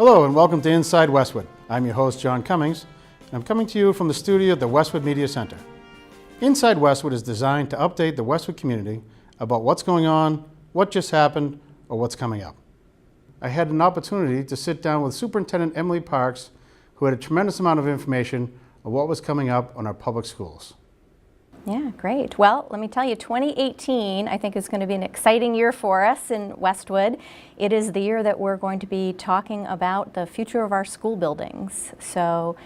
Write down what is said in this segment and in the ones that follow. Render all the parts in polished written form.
Hello and welcome to Inside Westwood. I'm your host, John Cummings, and I'm coming to you from the studio at the Westwood Media Center. Inside Westwood is designed to update the Westwood community about what's going on, what just happened, or what's coming up. I had an opportunity to sit down with Superintendent Emily Parks, who had a tremendous amount of information on what was coming up on our public schools. Yeah, great. Well, let me tell you, 2018, I think, is going to be an exciting year for us in Westwood. It is the year that we're going to be talking about the future of our school buildings. So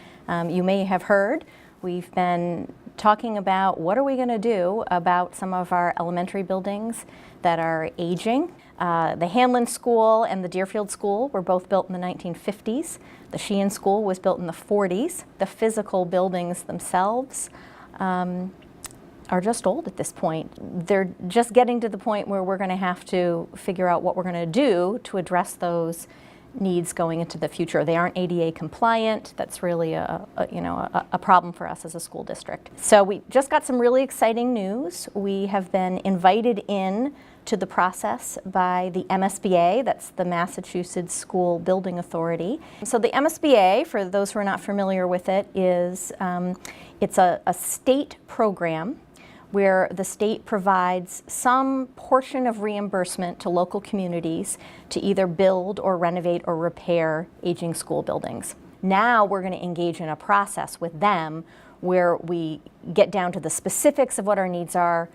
you may have heard, we've been talking about what are we going to do about some of our elementary buildings that are aging. The Hanlon School and the Deerfield School were both built in the 1950s. The Sheehan School was built in the 40s. The physical buildings themselves are just old at this point. They're just getting to the point where we're going to have to figure out what we're going to do to address those needs going into the future. They aren't ADA compliant. That's really a problem for us as a school district. So we just got some really exciting news. We have been invited in to the process by the MSBA, that's the Massachusetts School Building Authority. So the MSBA, for those who are not familiar with it, is it's a state program where the state provides some portion of reimbursement to local communities to either build or renovate or repair aging school buildings. Now we're going to engage in a process with them where we get down to the specifics of what our needs are,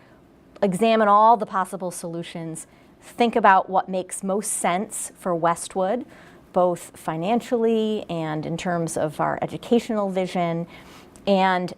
examine all the possible solutions, think about what makes most sense for Westwood, both financially and in terms of our educational vision. And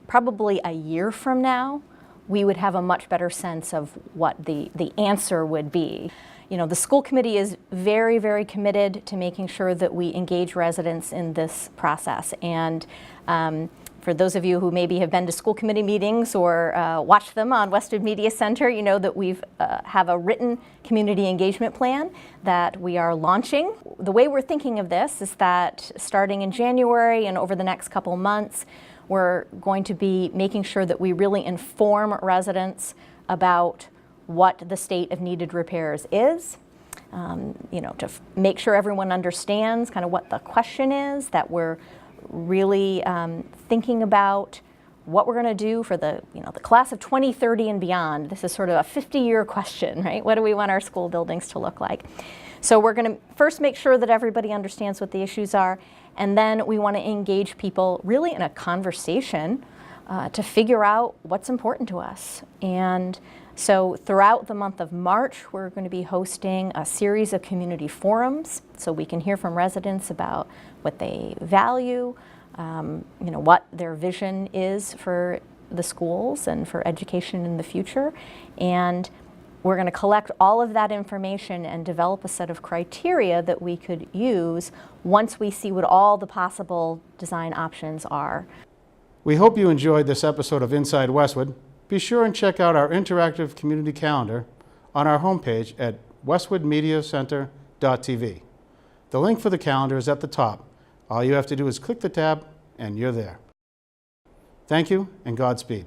probably a year from now, we would have a much better sense of what the answer would be. You know, the school committee is very, very committed to making sure that we engage residents in this process. And for those of you who maybe have been to school committee meetings or watched them on Westwood Media Center, you know that we have a written community engagement plan that we are launching. The way we're thinking of this is that starting in January and over the next couple months, we're going to be making sure that we really inform residents about what the state of needed repairs is, to make sure everyone understands kind of what the question is, that we're really thinking about what we're going to do for the class of 2030 and beyond. This is sort of a 50-year question, right? What do we want our school buildings to look like? So we're going to first make sure that everybody understands what the issues are, and then we want to engage people really in a conversation to figure out what's important to us. And so throughout the month of March, we're going to be hosting a series of community forums so we can hear from residents about what they value, what their vision is for the schools and for education in the future. And we're going to collect all of that information and develop a set of criteria that we could use once we see what all the possible design options are. We hope you enjoyed this episode of Inside Westwood. Be sure and check out our interactive community calendar on our homepage at westwoodmediacenter.tv. The link for the calendar is at the top. All you have to do is click the tab and you're there. Thank you and Godspeed.